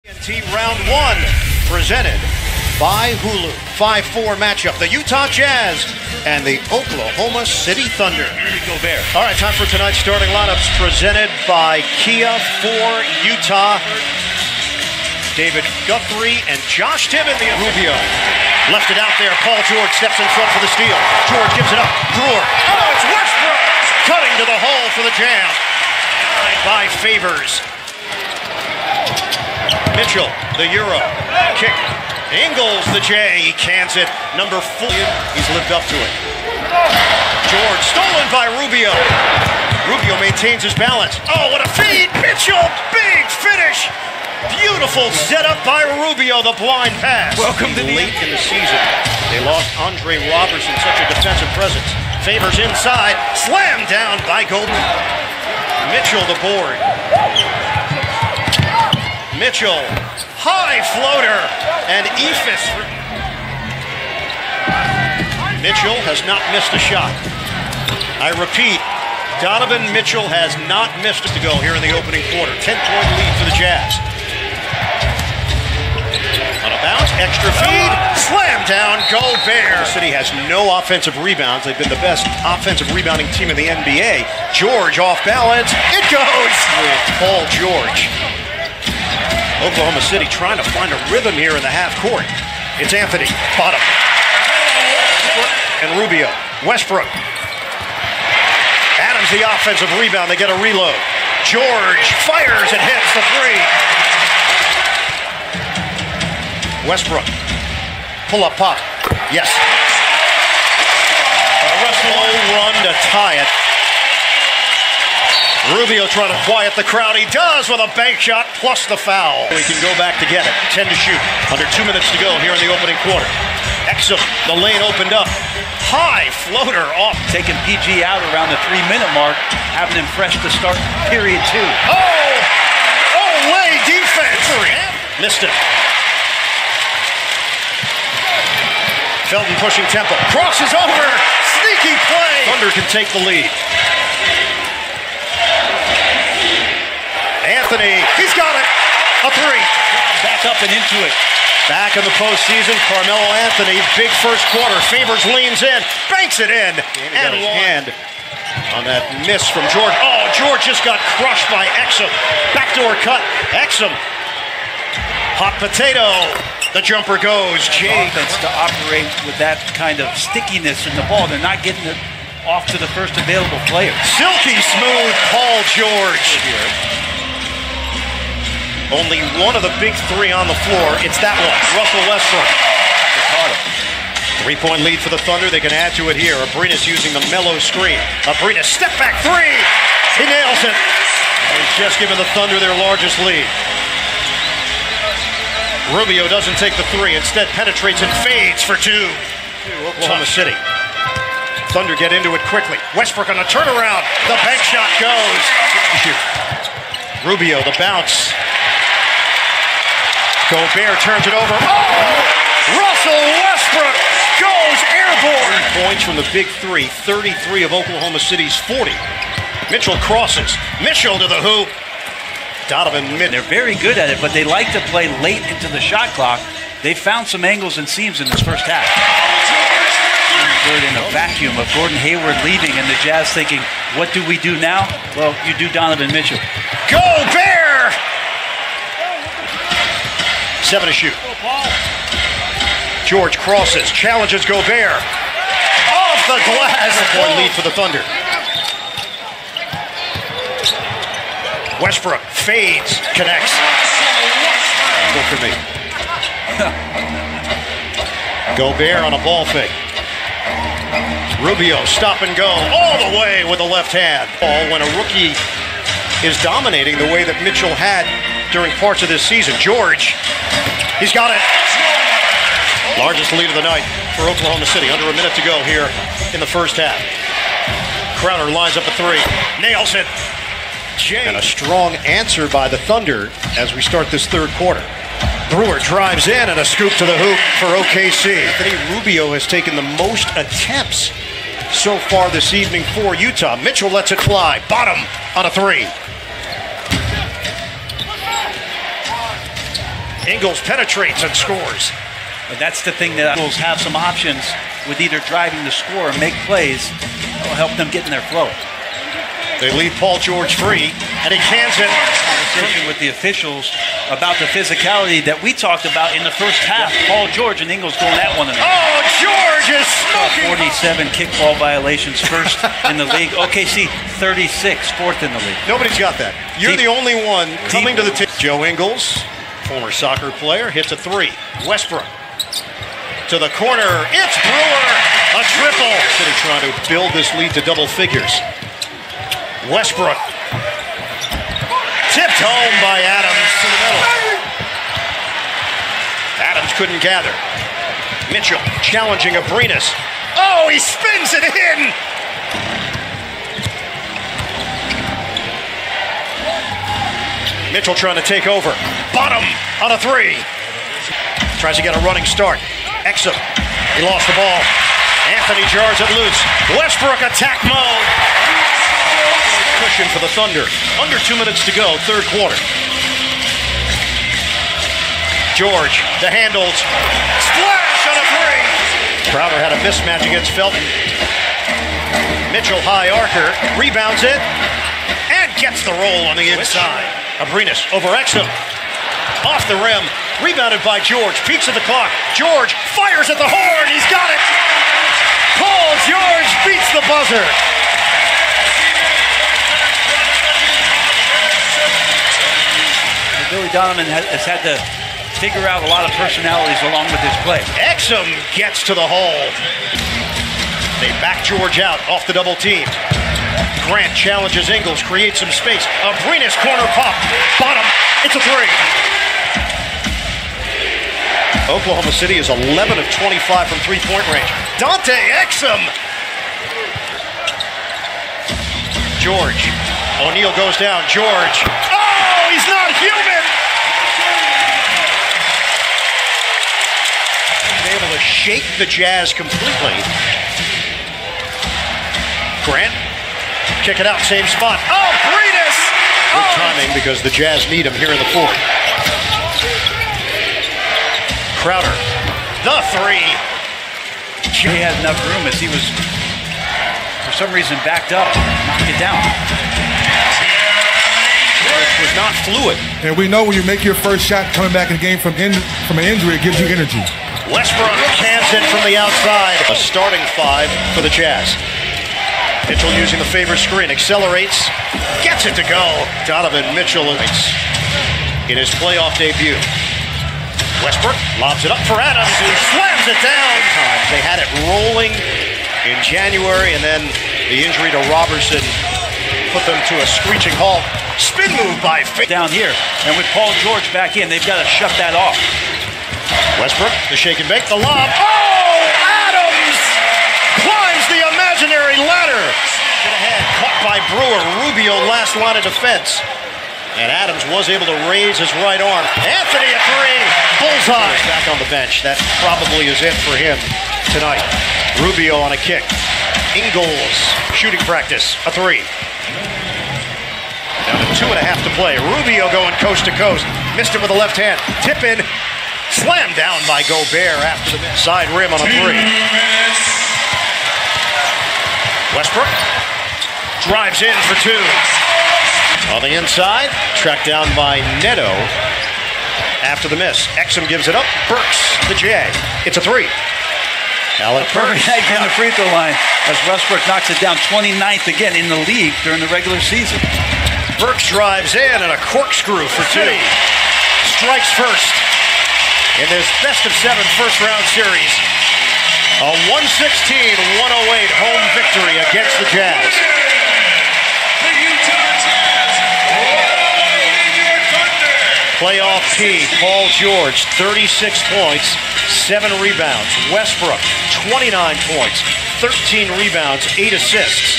TNT Round 1, presented by Hulu. 5-4 matchup, the Utah Jazz and the Oklahoma City Thunder. All right, time for tonight's starting lineups, presented by Kia for Utah. David Guthrie and Josh Timmon, the Rubio. Left it out there, Paul George steps in front for the steal. George gives it up, Brewer. Oh, it's Westbrook! Cutting to the hole for the jam. By Favors. Mitchell, the Euro, kick. Ingles, the J, he cans it. Number 4, he's lived up to it. George, stolen by Rubio. Rubio maintains his balance. Oh, what a feed! Mitchell, big finish! Beautiful setup by Rubio, the blind pass. Welcome to late in the season. They lost Andre Robertson, such a defensive presence. Favors inside, slammed down by Golden. Mitchell, the board. Mitchell, high floater, and Ephus. Mitchell has not missed a shot. I repeat, Donovan Mitchell has not missed it to go here in the opening quarter. 10-point lead for the Jazz. On a bounce, extra feed, slam down, Gobert. The City has no offensive rebounds. They've been the best offensive rebounding team in the NBA. George off balance, it goes with Paul George. Oklahoma City trying to find a rhythm here in the half court. It's Anthony, bottom. And Rubio, Westbrook. Adams the offensive rebound, they get a reload. George fires and hits the three. Westbrook, pull up pop, yes. A Russell run to tie it. Rubio trying to quiet the crowd. He does with a bank shot plus the foul. He can go back to get it. 10 to shoot. Under 2 minutes to go here in the opening quarter. Exum, the lane opened up. High floater off. Taking PG out around the 3-minute mark, having him fresh to start period 2. Oh, Olay defense. Missed it. Felton pushing tempo. Crosses over. Sneaky play. Thunder can take the lead. Anthony, he's got it. A three. Back up and into it. Back in the postseason, Carmelo Anthony, big first quarter. Favors leans in, banks it in, and hand on that miss from George. Oh, George just got crushed by Exum. Backdoor cut. Exum. Hot potato. The jumper goes. Offense to operate with that kind of stickiness in the ball. They're not getting it off to the first available player. Silky smooth Paul George. Only one of the big 3 on the floor. It's that one, Russell Westbrook. 3-point lead for the Thunder. They can add to it here. Abrinas using the mellow screen. Abrinas step back 3. He nails it. He's just given the Thunder their largest lead. Rubio doesn't take the 3. Instead penetrates and fades for 2. Oklahoma City. Thunder get into it quickly. Westbrook on a turnaround. The bank shot goes. Rubio, the bounce. Gobert turns it over. Oh! Russell Westbrook goes airborne. 3 points from the big 3. 33 of Oklahoma City's 40. Mitchell crosses. Mitchell to the hoop. Donovan Mitchell. They're very good at it, but they like to play late into the shot clock. They found some angles and seams in this first half. Good in a vacuum of Gordon Hayward leaving and the Jazz thinking, what do we do now? Well, you do Donovan Mitchell. Gobert! 7 to shoot. George crosses, challenges Gobert. Off the glass. 1 lead for the Thunder. Westbrook fades, connects. Go for me. Gobert on a ball fake. Rubio stop and go all the way with the left hand. When a rookie is dominating the way that Mitchell had during parts of this season. George, he's got it. Largest lead of the night for Oklahoma City. Under a minute to go here in the first half. Crowder lines up a 3. Nails it. And a strong answer by the Thunder as we start this third quarter. Brewer drives in and a scoop to the hoop for OKC. Anthony Rubio has taken the most attempts so far this evening for Utah. Mitchell lets it fly. Bottom on a 3. Ingles penetrates and scores. But that's the thing that Eagles have some options with either driving the score or make plays that will help them get in their flow. They leave Paul George free, and he cans it. Conversation with the officials about the physicality that we talked about in the first half. Paul George and Ingles going at one another. Oh, George is smoking. 47 kickball violations, first in the league. OKC 36, fourth in the league. Nobody's got that. You're the only one coming to the tip. Joe Ingles, former soccer player, hits a three. Westbrook to the corner. It's Brewer. A triple. City trying to build this lead to double figures. Westbrook tipped home by Adams to the middle. Adams couldn't gather. Mitchell challenging Abrinas. Oh, he spins it in. Mitchell trying to take over. Bottom on a three. Tries to get a running start. Exum. He lost the ball. Anthony jars it loose. Westbrook attack mode. Cushion for the Thunder. Under 2 minutes to go, third quarter. George, the handles. Splash on a three. Crowder had a mismatch against Felton. Mitchell high archer, rebounds it, and gets the roll on the inside. Abrinas over Exum. Off the rim, rebounded by George. Peeks at the clock. George fires at the horn. He's got it. Paul George beats the buzzer. Billy Donovan has had to figure out a lot of personalities along with his play. Exum gets to the hole. They back George out off the double team. Grant challenges Ingles, creates some space. Abrinas corner pop. Bottom. It's a three. Oklahoma City is 11 of 25 from three-point range. Dante Exum. George. O'Neal goes down. George. Oh, he's not human. He's able to shake the Jazz completely. Grant. Kick it out, same spot. Oh, Breedis! Good timing because the Jazz need him here in the fourth. Crowder, the three. He had enough room as he was, for some reason, backed up. Knocked it down. It was not fluid. And we know when you make your first shot coming back in the game from an injury, it gives you energy. Westbrook cans it from the outside. A starting five for the Jazz. Mitchell using the favor screen, accelerates, gets it to go. Donovan Mitchell in his playoff debut. Westbrook lobs it up for Adams, who slams it down. They had it rolling in January, and then the injury to Robertson put them to a screeching halt. Spin move by down here, and with Paul George back in, they've got to shut that off. Westbrook, the shake and bake, the lob. Oh, Adams climbs the imaginary ladder. Ahead, caught by Brewer. Rubio last line of defense. And Adams was able to raise his right arm. Anthony a three. Bullseye. Back on the bench. That probably is it for him tonight. Rubio on a kick. Ingles, shooting practice, a three. Down to 2.5 to play. Rubio going coast to coast. Missed it with the left hand. Tip in. Slammed down by Gobert after the side rim on a three. Westbrook drives in for two. On the inside, tracked down by Neto after the miss. Exum gives it up. Burks, the J. It's a three. Alec Burks on the free throw line as Westbrook knocks it down, 29th again in the league during the regular season. Burks drives in and a corkscrew for two. Strikes first in this best-of-7 first-round series. A 116-108 home victory against the Jazz. Playoff P, Paul George, 36 points, 7 rebounds. Westbrook, 29 points, 13 rebounds, 8 assists.